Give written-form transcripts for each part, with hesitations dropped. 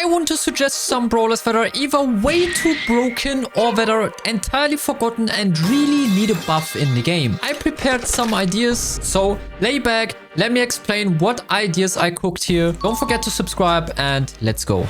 I want to suggest some brawlers that are either way too broken or that are entirely forgotten and really need a buff in the game. I prepared some ideas, so lay back, let me explain what ideas I cooked here. Don't forget to subscribe and let's go.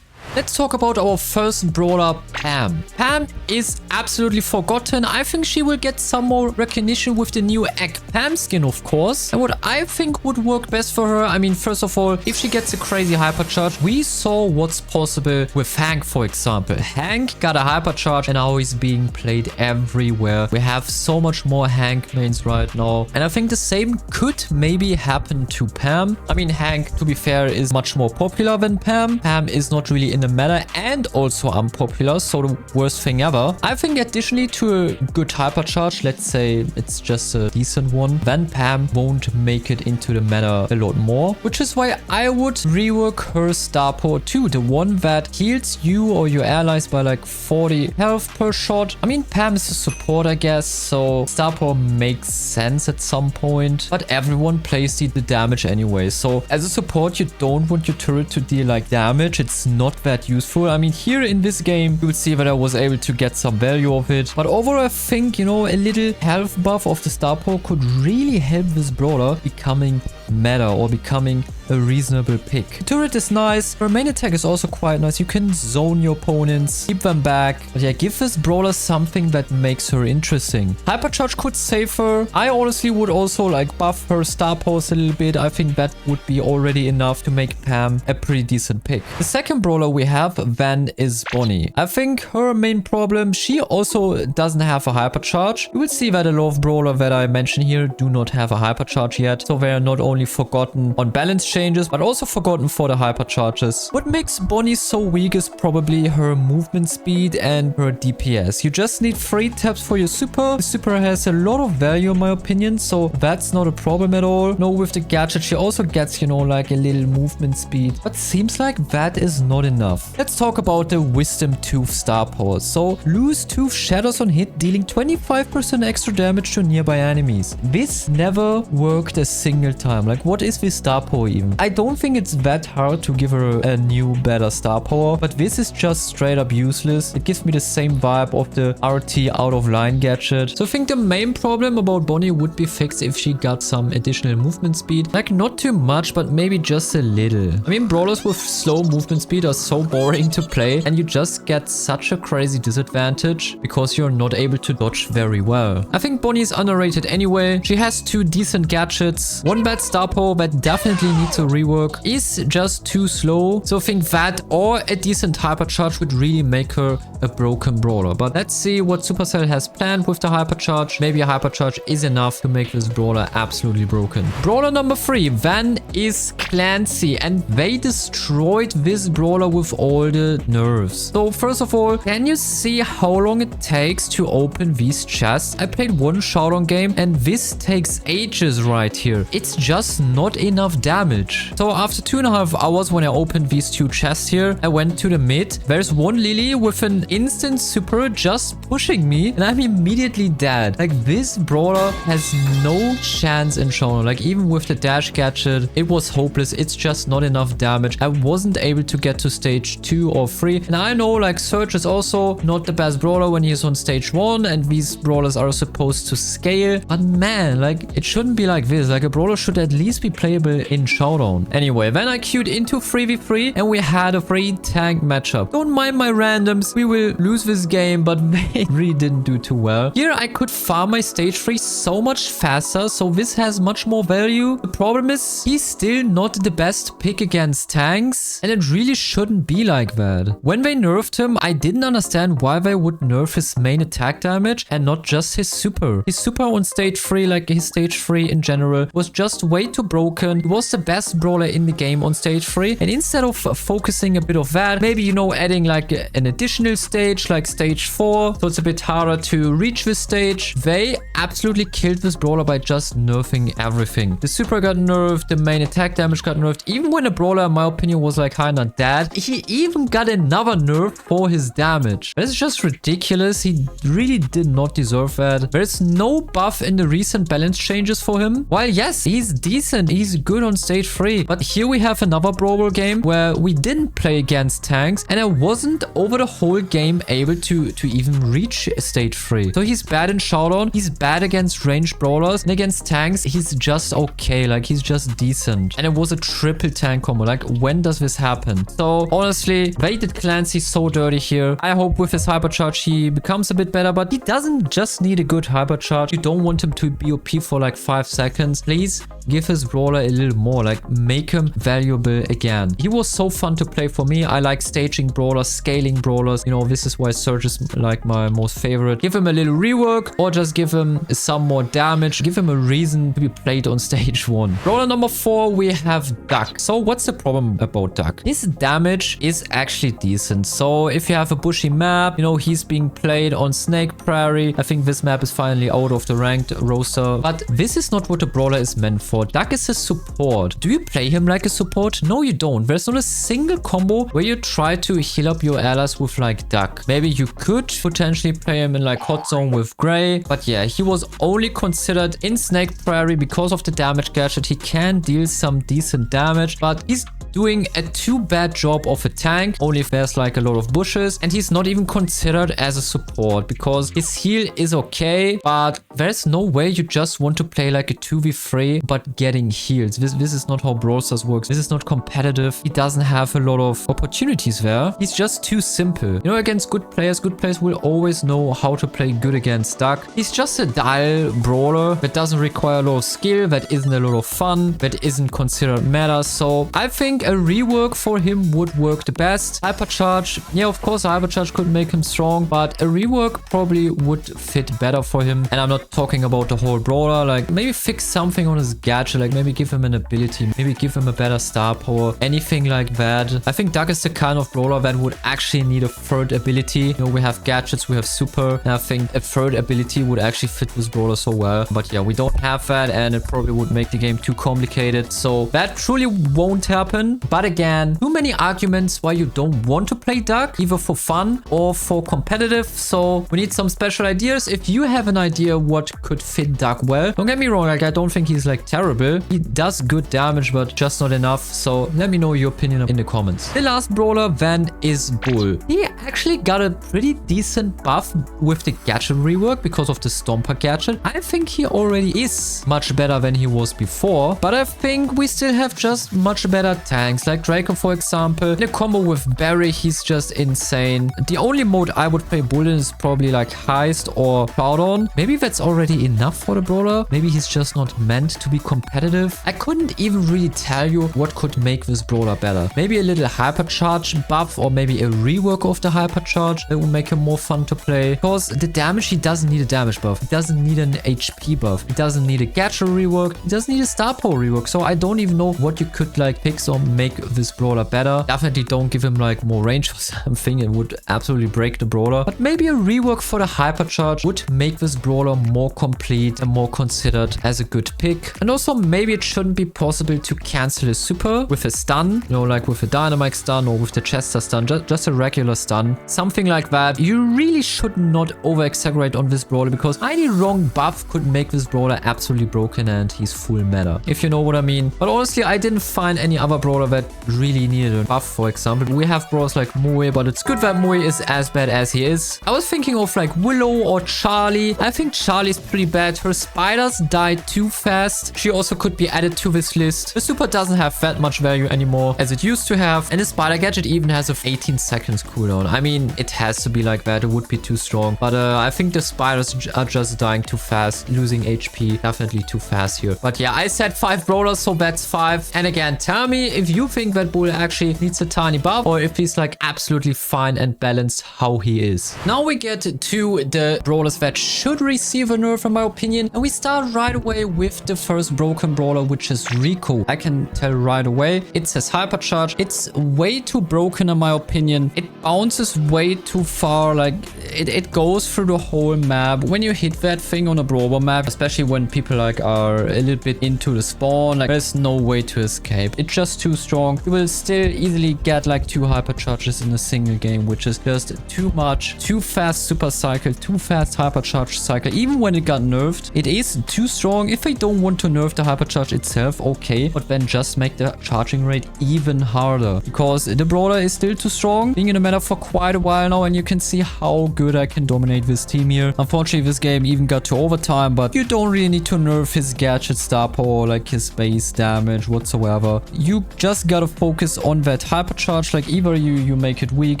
Let's talk about our first brawler, Pam. Pam is absolutely forgotten. I think she will get some more recognition with the new Egg Pam skin, of course. And what I think would work best for her, I mean, first of all, if she gets a crazy hypercharge, we saw what's possible with Hank, for example. Hank got a hypercharge and now he's being played everywhere. We have so much more Hank mains right now. And I think the same could maybe happen to Pam. I mean, Hank, to be fair, is much more popular than Pam. Pam is not really in the meta and also unpopular, so the worst thing ever. I think additionally to a good hypercharge, let's say it's just a decent one, then Pam won't make it into the meta a lot more, which is why I would rework her star power too, the one that heals you or your allies by like 40 health per shot. I mean, Pam is a support, I guess, so star power makes sense at some point, but everyone plays the damage anyway. So as a support, you don't want your turret to deal like damage. It's not that useful. I mean, here in this game, you will see that I was able to get some value of it. But overall, I think, you know, a little health buff of the star power could really help this brawler becoming meta or becoming a reasonable pick. The turret is nice. Her main attack is also quite nice. You can zone your opponents, keep them back. But yeah, give this brawler something that makes her interesting. Hypercharge could save her. I honestly would also like buff her star powers a little bit. I think that would be already enough to make Pam a pretty decent pick. The second brawler we have then is Bonnie. I think her main problem, she also doesn't have a hypercharge. You will see that a lot of brawler that I mention here do not have a hypercharge yet. So they are not only forgotten on balance changes, but also forgotten for the hypercharges. What makes Bonnie so weak is probably her movement speed and her DPS. You just need 3 taps for your super. The super has a lot of value in my opinion, so that's not a problem at all. No, with the gadget, she also gets, you know, like a little movement speed, but seems like that is not enough. Let's talk about the Wisdom Tooth star power. So, lose Tooth shatters on hit, dealing 25% extra damage to nearby enemies. This never worked a single time. Like, what is this star power even? I don't think it's that hard to give her a new better star power, but this is just straight up useless. It gives me the same vibe of the RT out of line gadget. So I think the main problem about Bonnie would be fixed if she got some additional movement speed. Like, not too much, but maybe just a little. I mean, brawlers with slow movement speed are so boring to play, and you just get such a crazy disadvantage because you're not able to dodge very well. I think Bonnie is underrated anyway. She has 2 decent gadgets. One bad star power that definitely needs to rework is just too slow. So I think that or a decent hypercharge would really make her a broken brawler. But let's see what Supercell has planned with the hypercharge. Maybe a hypercharge is enough to make this brawler absolutely broken. Brawler number 3 then is Clancy, and they destroyed this brawler with all the nerfs. So first of all, can you see how long it takes to open these chests? I played one showdown game and this takes ages right here. It's just not enough damage. So after 2.5 hours when I opened these 2 chests here, I went to the mid. There's one Lily with an instant super just pushing me and I'm immediately dead. Like, this brawler has no chance in showdown. Like, even with the dash gadget, it was hopeless. It's just not enough damage. I wasn't able to get to stage 2 or 3. And I know, like, Surge is also not the best brawler when he's on stage 1 and these brawlers are supposed to scale. But man, like, it shouldn't be like this. Like, a brawler should at least be playable in showdown. Anyway, then I queued into 3v3 and we had a 3 tank matchup. Don't mind my randoms. We will lose this game, but they really didn't do too well. Here I could farm my stage 3 so much faster, so this has much more value. The problem is he's still not the best pick against tanks, and it really shouldn't be like that. When they nerfed him, I didn't understand why they would nerf his main attack damage and not just his super. His super on stage 3, like his stage 3 in general, was just way too broken. He was the best best brawler in the game on stage 3. And instead of focusing a bit of that, maybe, you know, adding like an additional stage like stage 4, so it's a bit harder to reach this stage, they absolutely killed this brawler by just nerfing everything. The super got nerfed, the main attack damage got nerfed. Even when a brawler, in my opinion, was like kinda dead, he even got another nerf for his damage. That's just ridiculous. He really did not deserve that. There's no buff in the recent balance changes for him. While yes, he's decent, he's good on stage 3, but here we have another Brawl game where we didn't play against tanks, and I wasn't over the whole game able to even reach stage 3. So he's bad in showdown, he's bad against ranged brawlers, and against tanks, he's just okay, like he's just decent. And it was a triple tank combo. Like, when does this happen? So honestly, they did Clancy so dirty here. I hope with his hypercharge he becomes a bit better, but he doesn't just need a good hypercharge. You don't want him to be OP for like 5 seconds. Please give his brawler a little more, like make him valuable again. He was so fun to play for me. I like staging brawlers, scaling brawlers. You know, this is why Surge is like my most favorite. Give him a little rework or just give him some more damage. Give him a reason to be played on stage 1. Brawler number 4, we have Duck. So what's the problem about Duck? His damage is actually decent. So if you have a bushy map, you know, he's being played on Snake Prairie. I think this map is finally out of the ranked roster, but this is not what the brawler is meant for. Duck is a support. Do you play him like a support? No, you don't. There's not a single combo where you try to heal up your allies with like Duck. Maybe you could potentially play him in like Hot Zone with Gray, but yeah, he was only considered in Snake Prairie because of the damage gadget. He can deal some decent damage, but he's doing a too bad job of a tank, only if there's like a lot of bushes, and he's not even considered as a support because his heal is okay, but there's no way you just want to play like a 2v3 but getting heals. This is not how Brawl Stars works. This is not competitive. He doesn't have a lot of opportunities there. He's just too simple. You know, against good players will always know how to play good against Duck. He's just a dull brawler that doesn't require a lot of skill, that isn't a lot of fun, that isn't considered meta. So I think a rework for him would work the best. Hypercharge, yeah, of course, a hypercharge could make him strong, but a rework probably would fit better for him. And I'm not talking about the whole brawler. Like, maybe fix something on his gadget, like maybe give him an ability, maybe give him a better star power, anything like that. I think Duck is the kind of brawler that would actually need a third ability. You know, we have gadgets, we have super, and I think a third ability would actually fit this brawler so well. But yeah, we don't have that, and it probably would make the game too complicated. So that truly won't happen. But again, too many arguments why you don't want to play Duck, either for fun or for competitive. So we need some special ideas. If you have an idea what could fit Duck well, don't get me wrong, like I don't think he's like terrible. He does good damage, but just not enough. So let me know your opinion in the comments. The last brawler then is Bull. He actually got a pretty decent buff with the gadget rework because of the Stomper gadget. I think he already is much better than he was before, but I think we still have just much better tanks like Draco, for example. In a combo with Barry, he's just insane. The only mode I would play Bull in is probably like Heist or Showdown. Maybe that's already enough for the brawler. Maybe he's just not meant to be competitive. I couldn't even really tell you what could make this brawler better. Maybe a little hypercharge buff or maybe a rework of the hypercharge that would make him more fun to play. Because the damage, he doesn't need a damage buff. He doesn't need an HP buff. He doesn't need a gadget rework. He doesn't need a star power rework. So I don't even know what you could like fix or make this brawler better. Definitely don't give him like more range or something. It would absolutely break the brawler. But maybe a rework for the hypercharge would make this brawler more complete and more considered as a good pick. And also maybe it shouldn't be possible to cancel a super with a stun, you know, like with a dynamite stun or with the Chester stun, just a regular stun, something like that. You really should not over exaggerate on this brawler because any wrong buff could make this brawler absolutely broken and he's full meta, if you know what I mean. But honestly, I didn't find any other brawler that really needed a buff. For example, we have brawlers like Moe, but it's good that Moe is as bad as he is. I was thinking of like Willow or Charlie. I think Charlie's pretty bad. Her spiders died too fast. She also could be added to this list. The super doesn't have that much value anymore as it used to have, and the spider gadget even has a 18 seconds cooldown. I mean, it has to be like that. It would be too strong, but I think the spiders are just dying too fast, losing HP definitely too fast here. But yeah, I said 5 brawlers, so that's 5. And again, tell me if if you think that bull actually needs a tiny buff or if he's like absolutely fine and balanced how he is. Now we get to the brawlers that should receive a nerf in my opinion, and we start right away with the first broken brawler, which is Rico. I can tell right away it says hypercharge. It's way too broken in my opinion. It bounces way too far, like it goes through the whole map. When you hit that thing on a brawler map, especially when people like are a little bit into the spawn, like there's no way to escape. It's just too strong. You will still easily get like 2 hypercharges in a single game, which is just too much. Too fast super cycle, too fast hypercharge cycle. Even when it got nerfed, it is too strong. If they don't want to nerf the hypercharge itself, okay, but then just make the charging rate even harder, because the brawler is still too strong, being in the meta for quite a while now, and you can see how good I can dominate this team here. Unfortunately, this game even got to overtime, but you don't really need to nerf his gadget star power, like his base damage whatsoever. You just gotta focus on that hypercharge. Like either you make it weak,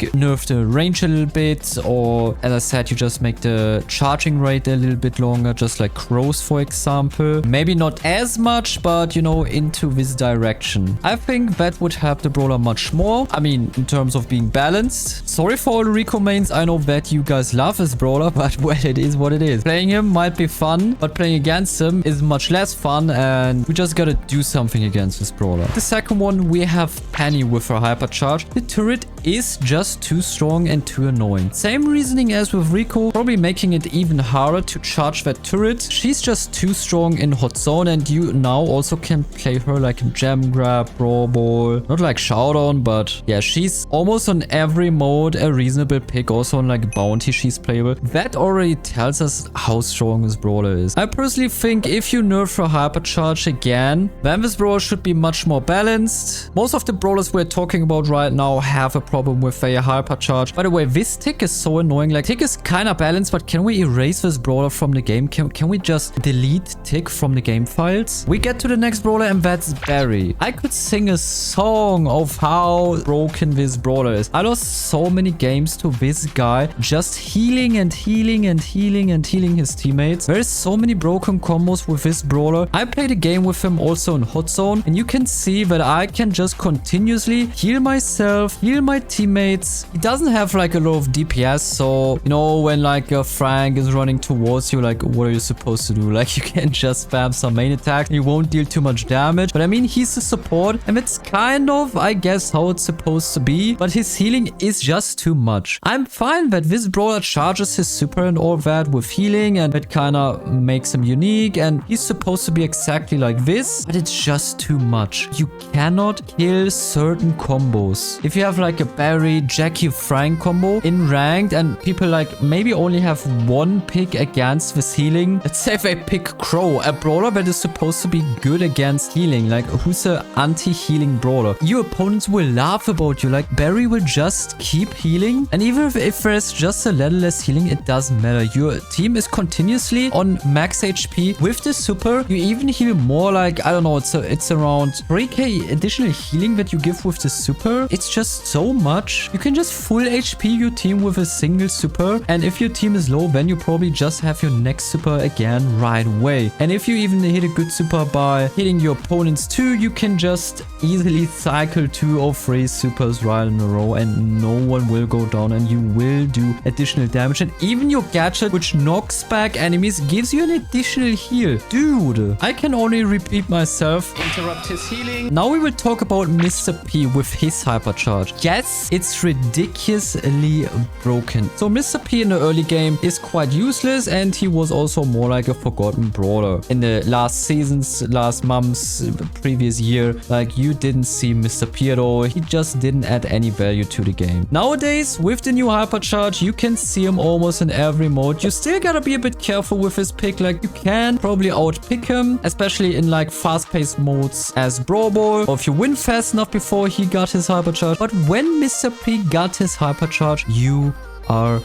nerf the range a little bit, or as I said, you just make the charging rate a little bit longer, just like crows for example. Maybe not as much, but you know, into this direction. I think that would help the brawler much more. I mean, in terms of being balanced. Sorry for all the Rico mains. I know that you guys love this brawler, but well, it is what it is. Playing him might be fun, but playing against him is much less fun, and we just gotta do something against this brawler. The second one, we have Penny with her hypercharge. The turret is just too strong and too annoying. Same reasoning as with Rico, probably making it even harder to charge that turret. She's just too strong in hot zone, and you now also can play her like gem grab, brawl ball, not like showdown, but yeah, she's almost on every mode a reasonable pick. Also on like bounty, she's playable. That already tells us how strong this brawler is. I personally think if you nerf her hypercharge again, then this brawler should be much more balanced. Most of the brawlers we're talking about right now have a problem with their hypercharge. By the way, this tick is so annoying. Like tick is kind of balanced, but can we erase this brawler from the game? Can we just delete tick from the game files? We get to the next brawler, and that's Barry. I could sing a song of how broken this brawler is. I lost so many games to this guy just healing and healing and healing and healing his teammates. There's so many broken combos with this brawler. I played a game with him also in hot zone, and you can see that I can just continuously heal myself, heal my teammates. He doesn't have like a lot of DPS, so you know, when like a Frank is running towards you, like what are you supposed to do? Like you can just spam some main attack, you won't deal too much damage. But I mean, he's a support, and it's kind of, I guess, how it's supposed to be, but his healing is just too much. I'm fine that this brawler charges his super and all that with healing, and that kind of makes him unique, and he's supposed to be exactly like this, but it's just too much. You cannot kill certain combos. If you have like a Barry, Jackie, Frank combo in ranked, and people like maybe only have one pick against this healing, let's say if they pick Crow, a brawler that is supposed to be good against healing, like who's a anti-healing brawler, your opponents will laugh about you. Like Barry will just keep healing, and even if there's just a little less healing, it doesn't matter. Your team is continuously on max HP. With the super, you even heal more, like I don't know, it's around 3k additional healing that you give with the super. It's just so much. You can just full HP your team with a single super, and if your team is low, then you probably just have your next super again right away. And if you even hit a good super by hitting your opponents too, you can just easily cycle 2 or 3 supers right in a row, and no one will go down, and you will do additional damage. And even your gadget, which knocks back enemies, gives you an additional heal. Dude, I can only repeat myself. Interrupt his healing. Now we will talk about Mr. P with his hypercharge. Yes, it's ridiculously broken. So Mr. P in the early game is quite useless, and he was also more like a forgotten brawler. In the last seasons, last months, previous year, like you didn't see Mr. P at all. He just didn't add any value to the game. Nowadays, with the new hypercharge, you can see him almost in every mode. You still gotta be a bit careful with his pick. Like you can probably outpick him, especially in like fast-paced modes as Brawl Ball, or if you win fast enough before he got his hypercharge. But when Mr. P got his hypercharge, you are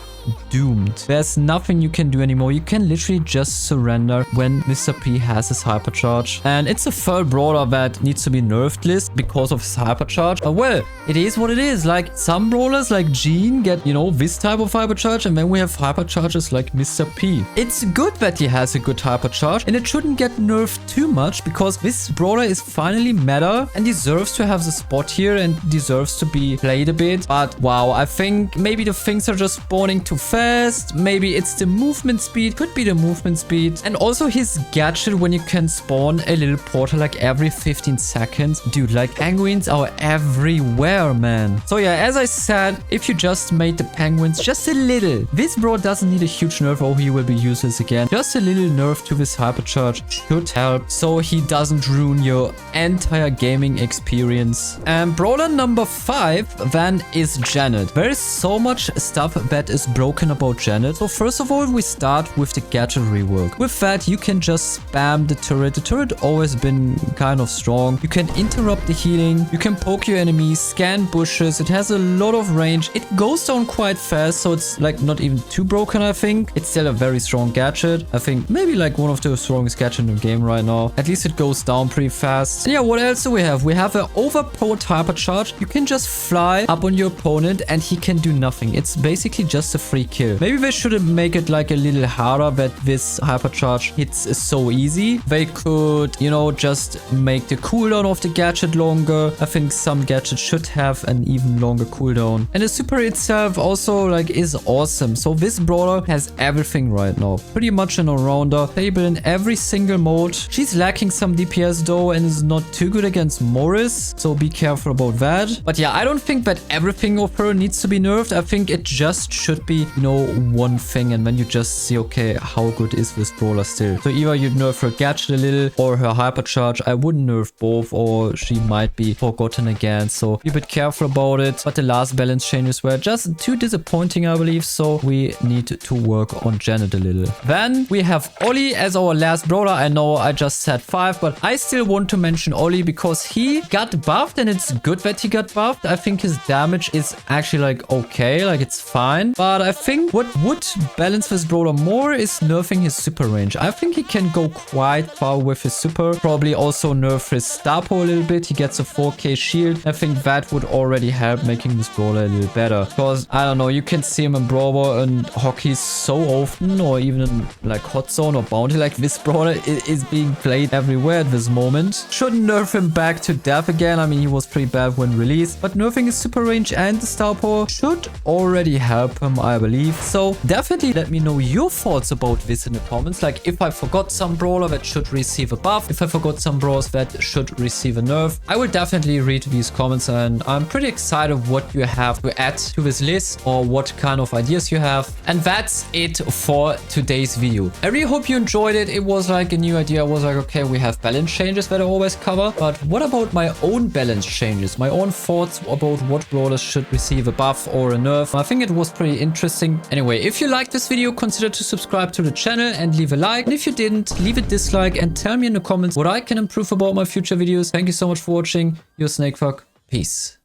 doomed. There's nothing you can do anymore. You can literally just surrender when Mr. P has his hypercharge. And it's a third brawler that needs to be nerfed list because of his hypercharge. Well, it is what it is. Like some brawlers like Gene get, you know, this type of hypercharge, and then we have hypercharges like Mr. P. It's good that he has a good hypercharge, and it shouldn't get nerfed too much because this brawler is finally meta and deserves to have the spot here and deserves to be played a bit. But wow, I think maybe the things are just spawning too fast. Maybe it's the movement speed. Could be the movement speed. And also his gadget when you can spawn a little portal like every 15 seconds. Dude, like penguins are everywhere, man. So yeah, as I said, if you just made the penguins just a little, this bro doesn't need a huge nerf or he will be useless again. Just a little nerf to this hypercharge should help so he doesn't ruin your entire gaming experience. And brawler number 5 then is Janet. There is so much stuff that is broken about Janet. So first of all, we start with the gadget rework. With that, you can just spam the turret. The turret always been kind of strong. You can interrupt the healing. You can poke your enemies, scan bushes. It has a lot of range. It goes down quite fast, so it's like not even too broken, I think. It's still a very strong gadget. I think maybe like one of the strongest gadgets in the game right now. At least it goes down pretty fast. And yeah, what else do we have? We have an overpowered hypercharge. You can just fly up on your opponent and he can do nothing. It's basically just a free kill. Maybe they should make it like a little harder that this hypercharge hits so easy. They could, you know, just make the cooldown of the gadget longer. I think some gadgets should have an even longer cooldown. And the super itself also like is awesome. So this brawler has everything right now. Pretty much an all-rounder. Playable in every single mode. She's lacking some DPS though and is not too good against Morris. So be careful about that. But yeah, I don't think that everything of her needs to be nerfed. I think it just should be, you know, one thing. And then you just see, okay, how good is this brawler still? So either you nerf her gadget a little or her hypercharge. I wouldn't nerf both or she might be forgotten again. So be a bit careful about it. But the last balance changes were just too disappointing, I believe. So we need to work on Janet a little. Then we have Ollie as our last brawler. I know I just said 5, but I still want to mention Ollie because he got buffed and it's good that he got buffed. I think his damage is actually like okay, like it's fine. But I think what would balance this brawler more is nerfing his super range. I think he can go quite far with his super. Probably also nerf his star power a little bit. He gets a 4k shield. I think that would already help making this brawler a little better. Because I don't know, you can see him in Brawl and hockey so often, or even in like hot zone or bounty. Like this brawler is being played everywhere at this moment. Shouldn't nerf him back to death again. I mean, he was pretty bad when released, but nerfing his super range and the star power should already help him, I believe. So definitely let me know your thoughts about this in the comments. Like if I forgot some brawler that should receive a buff, if I forgot some brawlers that should receive a nerf, I will definitely read these comments, and I'm pretty excited what you have to add to this list or what kind of ideas you have. And that's it for today's video. I really hope you enjoyed it. It was like a new idea. I was like, okay, we have balance changes that I always cover, but what about my own balance changes, my own thoughts about what brawlers should receive a buff or a nerf? I think it was pretty interesting. Anyway, if you liked this video, consider to subscribe to the channel and leave a like. And if you didn't, leave a dislike and tell me in the comments what I can improve about my future videos. Thank you so much for watching. Your SnakeThug. Peace.